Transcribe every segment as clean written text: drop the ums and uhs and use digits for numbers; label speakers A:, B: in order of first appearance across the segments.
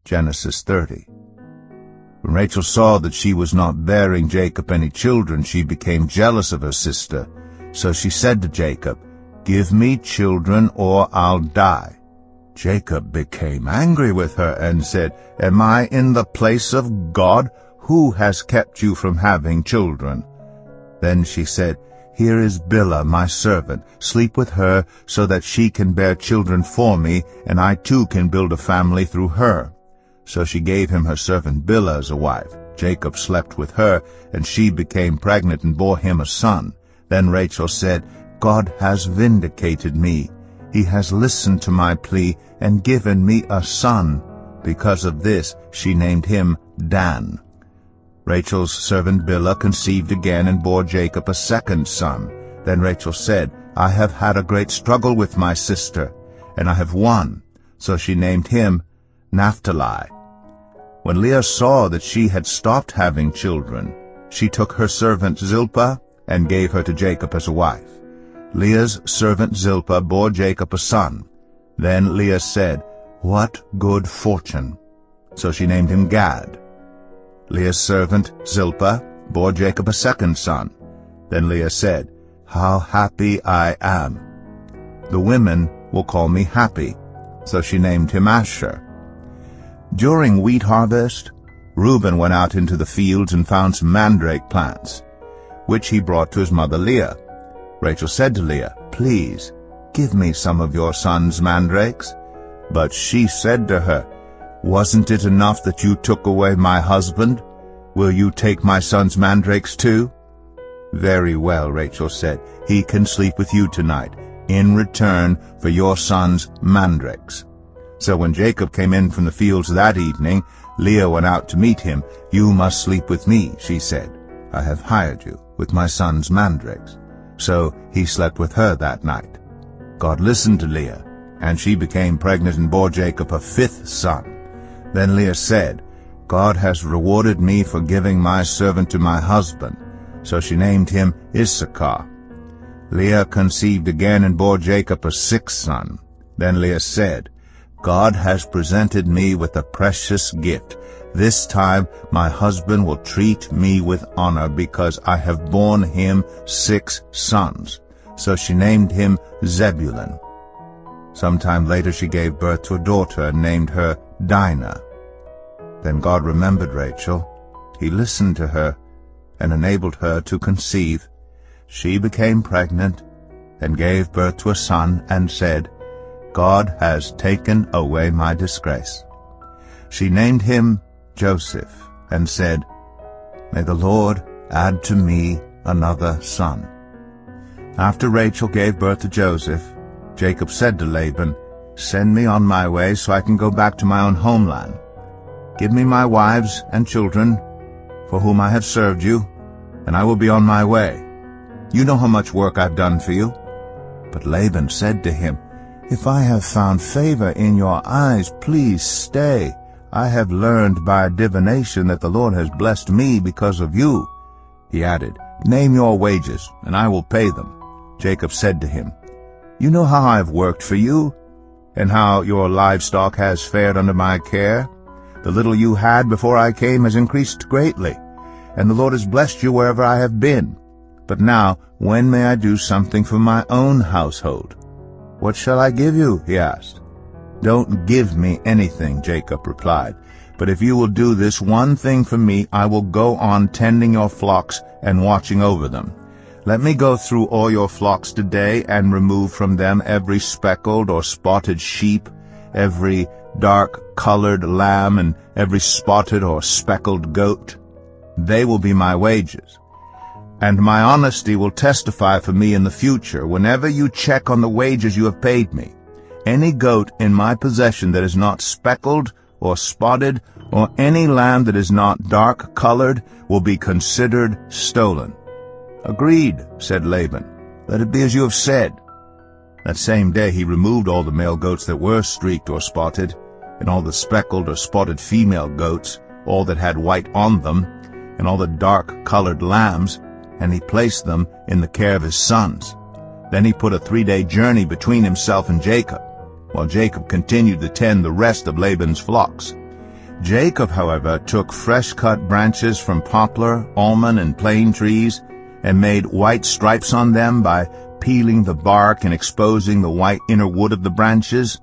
A: Genesis 30. When Rachel saw that she was not bearing Jacob any children, she became jealous of her sister. So she said to Jacob, "Give me children or I'll die." Jacob became angry with her and said, "Am I in the place of God? Who has kept you from having children?" Then she said, "Here is Bilhah, my servant. Sleep with her so that she can bear children for me, and I too can build a family through her." So she gave him her servant Bilhah as a wife. Jacob slept with her, and she became pregnant and bore him a son. Then Rachel said, "God has vindicated me. He has listened to my plea and given me a son." Because of this she named him Dan. Rachel's servant Bilhah conceived again and bore Jacob a second son. Then Rachel said, "I have had a great struggle with my sister, and I have won." So she named him Naphtali. When Leah saw that she had stopped having children, she took her servant Zilpah and gave her to Jacob as a wife. Leah's servant Zilpah bore Jacob a son. Then Leah said, "What good fortune!" So she named him Gad. Leah's servant Zilpah bore Jacob a second son. Then Leah said, "How happy I am! The women will call me happy." So she named him Asher. During wheat harvest, Reuben went out into the fields and found some mandrake plants, which he brought to his mother Leah. Rachel said to Leah, "Please, give me some of your son's mandrakes." But she said to her, "Wasn't it enough that you took away my husband? Will you take my son's mandrakes too?" "Very well," Rachel said, "he can sleep with you tonight, in return for your son's mandrakes." So when Jacob came in from the fields that evening, Leah went out to meet him. "You must sleep with me," she said. "I have hired you with my son's mandrakes." So he slept with her that night. God listened to Leah, and she became pregnant and bore Jacob a fifth son. Then Leah said, "God has rewarded me for giving my servant to my husband." So she named him Issachar. Leah conceived again and bore Jacob a sixth son. Then Leah said, "God has presented me with a precious gift. This time my husband will treat me with honor because I have borne him 6 sons." So she named him Zebulun. Sometime later she gave birth to a daughter and named her Dinah. Then God remembered Rachel. He listened to her and enabled her to conceive. She became pregnant and gave birth to a son and said, "God has taken away my disgrace." She named him Joseph and said, "May the Lord add to me another son." After Rachel gave birth to Joseph, Jacob said to Laban, "Send me on my way so I can go back to my own homeland. Give me my wives and children, for whom I have served you, and I will be on my way. You know how much work I've done for you." But Laban said to him, "If I have found favor in your eyes, please stay. I have learned by divination that the Lord has blessed me because of you." He added, "Name your wages, and I will pay them." Jacob said to him, "You know how I have worked for you, and how your livestock has fared under my care. The little you had before I came has increased greatly, and the Lord has blessed you wherever I have been. But now, when may I do something for my own household?" "What shall I give you?" he asked. "Don't give me anything," Jacob replied. "But if you will do this one thing for me, I will go on tending your flocks and watching over them. Let me go through all your flocks today and remove from them every speckled or spotted sheep, every dark-colored lamb, and every spotted or speckled goat. They will be my wages. And my honesty will testify for me in the future whenever you check on the wages you have paid me. Any goat in my possession that is not speckled or spotted, or any lamb that is not dark-colored, will be considered stolen." "Agreed," said Laban. "Let it be as you have said." That same day he removed all the male goats that were streaked or spotted, and all the speckled or spotted female goats, all that had white on them, and all the dark-colored lambs, and he placed them in the care of his sons. Then he put a 3-day journey between himself and Jacob, while Jacob continued to tend the rest of Laban's flocks. Jacob, however, took fresh-cut branches from poplar, almond, and plane trees, and made white stripes on them by peeling the bark and exposing the white inner wood of the branches.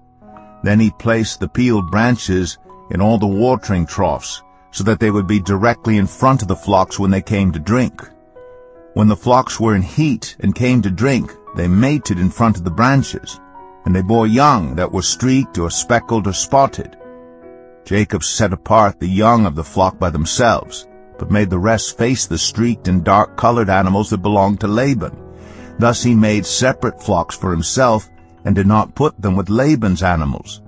A: Then he placed the peeled branches in all the watering troughs, so that they would be directly in front of the flocks when they came to drink. When the flocks were in heat and came to drink, they mated in front of the branches, and they bore young that were streaked or speckled or spotted. Jacob set apart the young of the flock by themselves, but made the rest face the streaked and dark-colored animals that belonged to Laban. Thus he made separate flocks for himself, and did not put them with Laban's animals.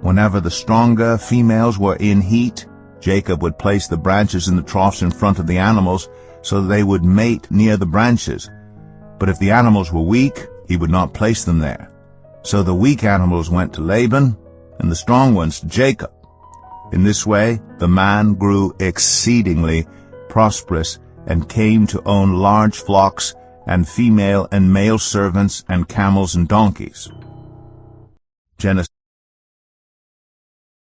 A: Whenever the stronger females were in heat, Jacob would place the branches in the troughs in front of the animals, so that they would mate near the branches. But if the animals were weak, he would not place them there. So the weak animals went to Laban, and the strong ones to Jacob. In this way the man grew exceedingly prosperous, and came to own large flocks, and female and male servants, and camels and donkeys. Genesis